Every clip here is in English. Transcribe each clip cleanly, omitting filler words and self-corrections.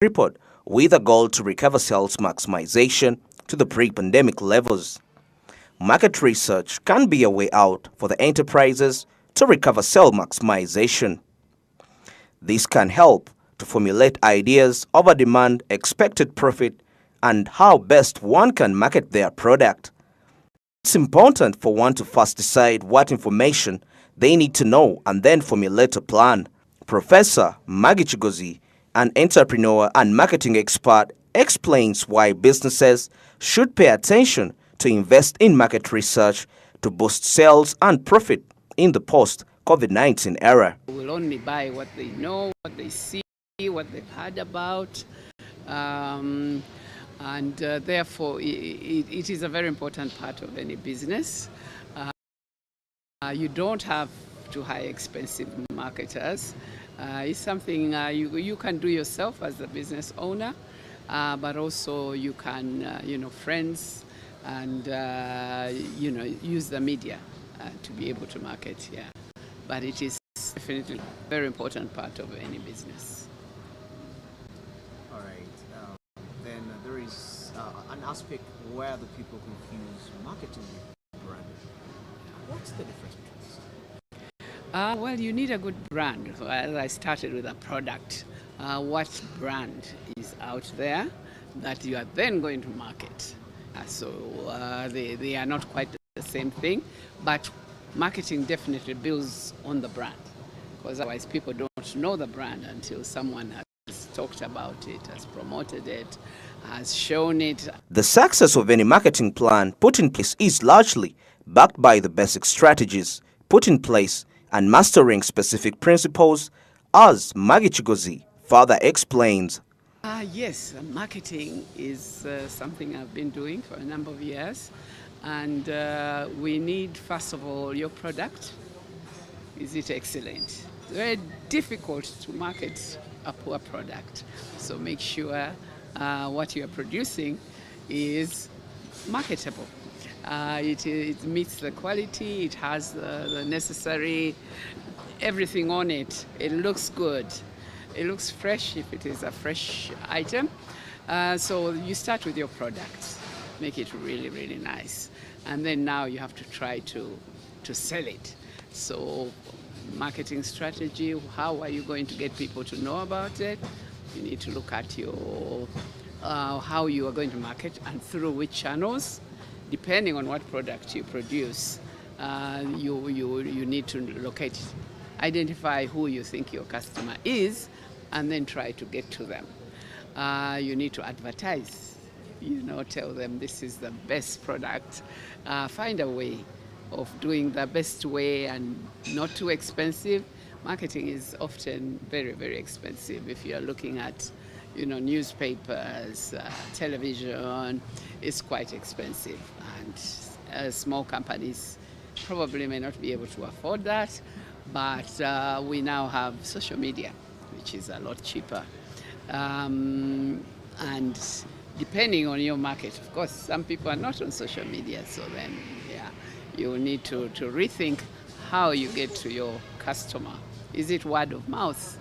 report with a goal to recover sales maximization to the pre-pandemic levels. Market research can be a way out for the enterprises to recover sales maximization. This can help to formulate ideas of a demand, expected profit, and how best one can market their product. It's important for one to first decide what information they need to know and then formulate a plan. Professor Maggie Chigozi, an entrepreneur and marketing expert, explains why businesses should pay attention to invest in market research to boost sales and profit in the post-COVID-19 era. Will only buy what they know, what they see, what they've heard about, and therefore it is a very important part of any business. You don't have to hire expensive marketers. It's something you can do yourself as a business owner, but also you can, friends and, use the media to be able to market, yeah. But it is definitely a very important part of any business. All right. Then there is an aspect where the people confuse marketing with branding. What's the difference between these? Well, you need a good brand. As I started with a product, what brand is out there that you are then going to market? So they are not quite the same thing, but marketing definitely builds on the brand, because otherwise people don't know the brand until someone has talked about it, has promoted it, has shown it. The success of any marketing plan put in place is largely backed by the basic strategies put in place and mastering specific principles, as Maggie Chigozi further explains. Yes, marketing is something I've been doing for a number of years, and we need, first of all, your product. Is it excellent? It's very difficult to market a poor product, so make sure what you are producing is marketable. It meets the quality, it has the necessary everything on it. It looks good. It looks fresh if it is a fresh item. So you start with your product, make it really, really nice. And then now you have to try to sell it. So marketing strategy, how are you going to get people to know about it? You need to look at your how you are going to market and through which channels. Depending on what product you produce, you need to locate, identify who you think your customer is, and then try to get to them. You need to advertise, tell them this is the best product. Find a way of doing the best way and not too expensive. Marketing is often very, very expensive. If you're looking at newspapers, television, is quite expensive, and small companies probably may not be able to afford that, but we now have social media, which is a lot cheaper. And depending on your market, of course, some people are not on social media, so then, you need to rethink how you get to your customer. Is it word of mouth?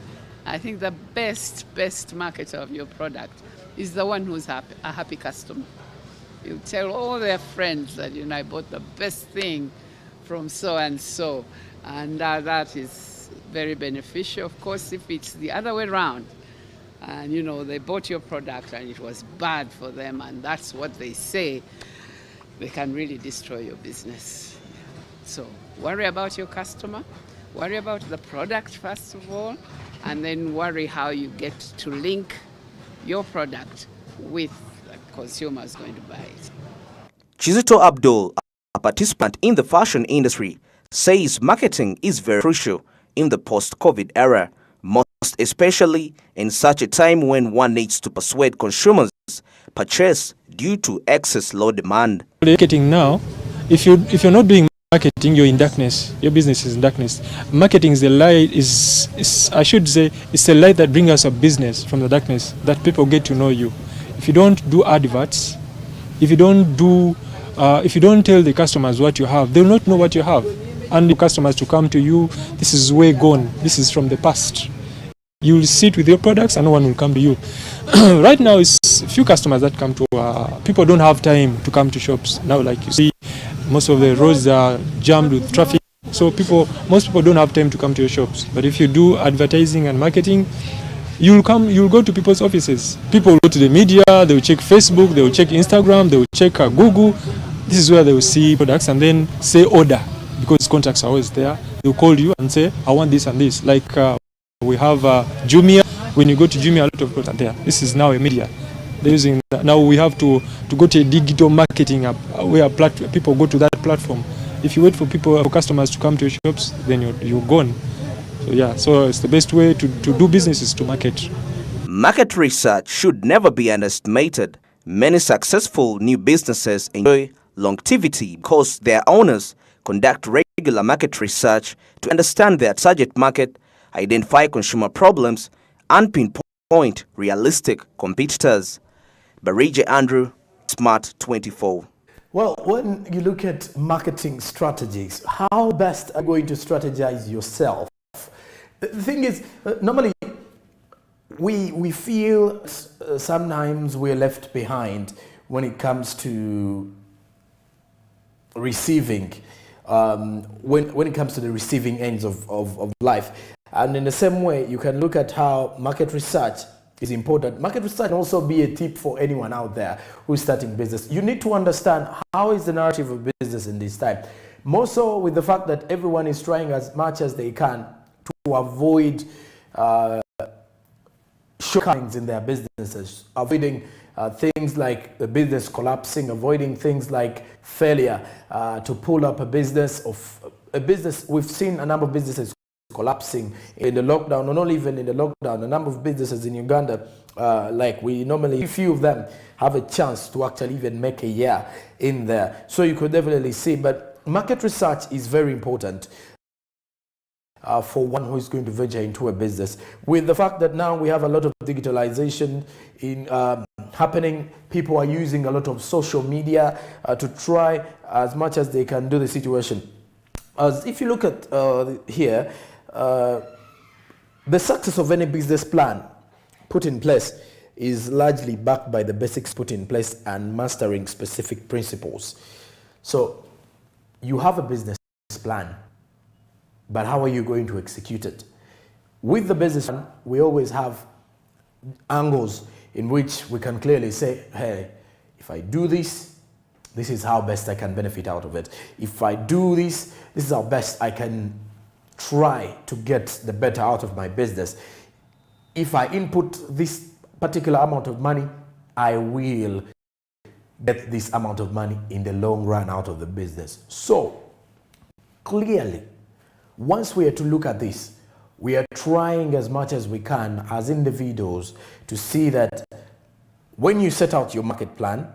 I think the best marketer of your product is the one who's a happy customer. You tell all their friends that, I bought the best thing from so and so, and that is very beneficial. Of course, if it's the other way around, and they bought your product and it was bad for them, and that's what they say, they can really destroy your business. So worry about your customer, worry about the product first of all, and then worry how you get to link your product with the consumers going to buy it. Chizito Abdul, a participant in the fashion industry, says marketing is very crucial in the post-COVID era, most especially in such a time when one needs to persuade consumers purchase due to excess low demand. Marketing now, if you're not doing marketing, you're in darkness. Your business is in darkness. Marketing is the light. I should say, it's a light that brings us a business from the darkness, that people get to know you. If you don't do adverts, if you don't tell the customers what you have, they'll not know what you have. And the customers to come to you, this is way gone. This is from the past. you'll sit with your products and no one will come to you. Right now, it's few customers that come to. People don't have time to come to shops now. Like you see, most of the roads are jammed with traffic. So most people don't have time to come to your shops. But if you do advertising and marketing, you'll go to people's offices. People will go to the media, they will check Facebook, they will check Instagram, they will check Google. This is where they will see products and then say order, because contacts are always there. They'll call you and say, I want this and this. Like we have Jumia. When you go to Jumia, a lot of products are there. This is now a media. They're using that. Now we have to go to a digital marketing app where people go to that platform. If you wait for customers to come to your shops, then you're gone. So yeah, so it's the best way to do business is to market. Market research should never be underestimated. Many successful new businesses enjoy longevity because their owners conduct regular market research to understand their target market, identify consumer problems, and pinpoint realistic competitors. Barige Andrew, Smart 24. Well, when you look at marketing strategies, how best are you going to strategize yourself? The thing is, normally we feel sometimes we're left behind when it comes to receiving, when it comes to the receiving ends of life. And in the same way, you can look at how market research is important. Market research can also be a tip for anyone out there who's starting business. You need to understand how is the narrative of business in this time. More so with the fact that everyone is trying as much as they can to avoid shortcomings in their businesses, avoiding things like the business collapsing, avoiding things like failure to pull up a business. We've seen a number of businesses collapsing in the lockdown, or not even in the lockdown. A number of businesses in Uganda, like we normally, a few of them have a chance to actually even make a year in there. So you could definitely see, but market research is very important for one who is going to venture into a business. With the fact that now we have a lot of digitalization happening, people are using a lot of social media to try as much as they can do the situation. As if you look at here, the success of any business plan put in place is largely backed by the basics put in place and mastering specific principles. So you have a business plan, but how are you going to execute it? With the business plan, we always have angles in which we can clearly say, hey, if I do this, this is how best I can benefit out of it. If I do this, this is how best I can try to get the better out of my business. If I input this particular amount of money, I will get this amount of money in the long run out of the business. So clearly, once we are to look at this, we are trying as much as we can as individuals to see that when you set out your market plan,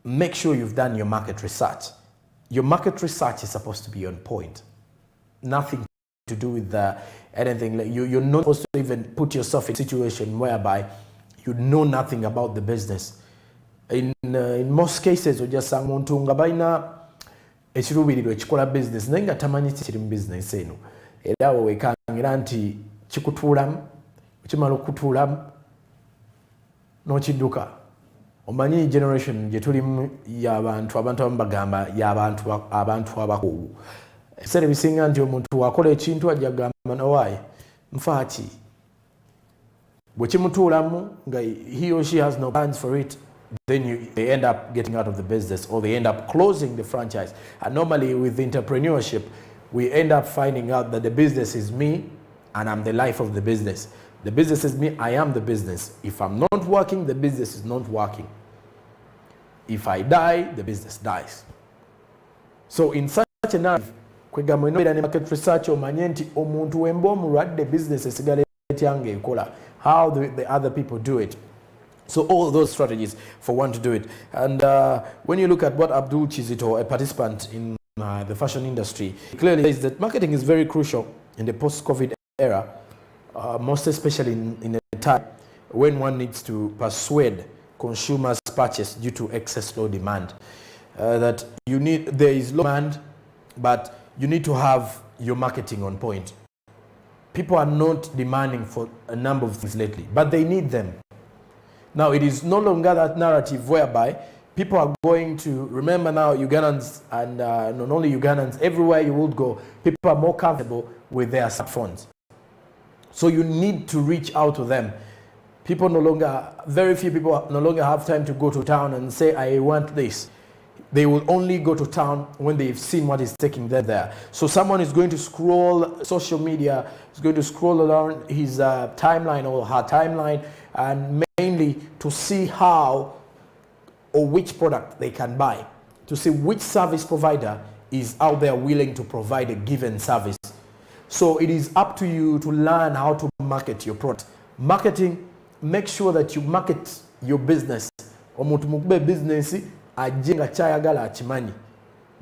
make sure you've done your market research. Your market research is supposed to be on point. Nothing to do with anything. Like you're not supposed to even put yourself in a situation whereby you know nothing about the business. In most cases, we just say, "Muntu nga baina ekiruubirirwa ekikola business naye nga tamanyi kiri mu business eno." Era awo wekangira nti kikutuulamu, okimala okutuulamu n'okidduka. Omanyi generation gye tulimu y'abantu abamu bagamba y'abantu abakugu. Ebiseera ebisinga nti omuntu wakola ekintu ajja kugamba nawaaye nfaaki. Bwe kimutuulamu nga he or she has no plans for it, then they end up getting out of the business or they end up closing the franchise. And normally with entrepreneurship, we end up finding out that the business is me and I'm the life of the business. The business is me, I am the business. If I'm not working, the business is not working. If I die, the business dies. So in such a narrative, kwegamba ino ne market research omanye nti omuntu wemba omulwadde business esigala etyange ekola. How the other people do it. So all those strategies for one to do it. And when you look at what Abdul Chizito, a participant in the fashion industry, clearly says that marketing is very crucial in the post-COVID era, most especially in a time when one needs to persuade consumers purchase due to excess low demand. That there is low demand, but you need to have your marketing on point. people are not demanding for a number of things lately, but they need them. Now, it is no longer that narrative whereby people are going to, remember now, Ugandans, and not only Ugandans, everywhere you would go, people are more comfortable with their smartphones. So you need to reach out to them. People no longer, very few people no longer have time to go to town and say, I want this. They will only go to town when they've seen what is taking them there. So someone is going to scroll social media, is going to scroll around his timeline or her timeline, and mainly to see how or which product they can buy, to see which service provider is out there willing to provide a given service. So it is up to you to learn how to market your product. Marketing, make sure that you market your business. Omuntu mukube business ajenga chayagala achimanyi.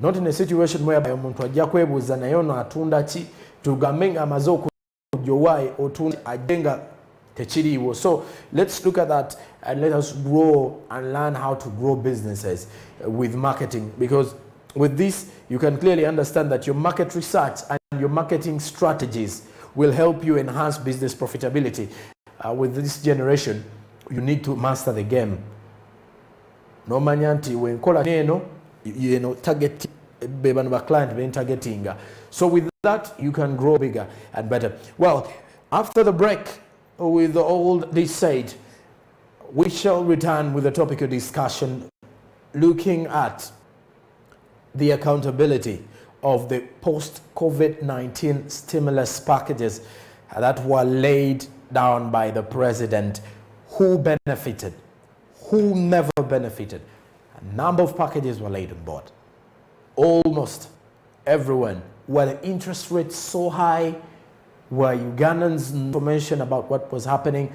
Not in a situation where omuntu ajja kwebuuza naye ono atunda ki tugambe nga amaze okujjowaye otunda ajenga techiriwo. So let's look at that and let us grow and learn how to grow businesses with marketing, because with this you can clearly understand that your market research and your marketing strategies will help you enhance business profitability. With this generation, you need to master the game. No manyanti when kola neno, you know, target bebano ba client being targeting. So with that, you can grow bigger and better. Well, after the break, with all this said, we shall return with a topic of discussion looking at the accountability of the post-COVID-19 stimulus packages that were laid down by the president. Who benefited? Who never benefited? A number of packages were laid on board. Almost everyone. Were the interest rates so high? Were Ugandans information about what was happening?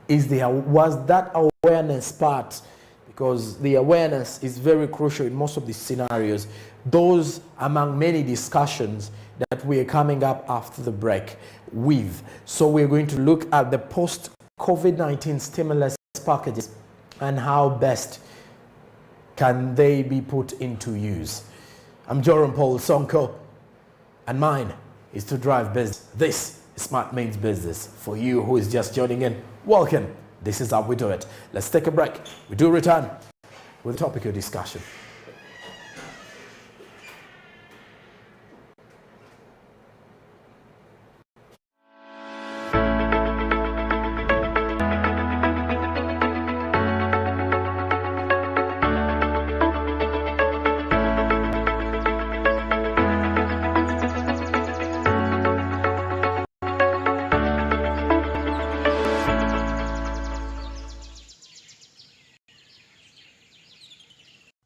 Was that awareness part? Because the awareness is very crucial in most of these scenarios. Those among many discussions that we are coming up after the break with. So we're going to look at the post-COVID-19 stimulus packages and how best can they be put into use. I'm Joram Paul Sonko, and mine is to drive business. This is Smart Means Business. For you who is just joining in, welcome. This is how we do it. Let's take a break. We do return with a topic of discussion.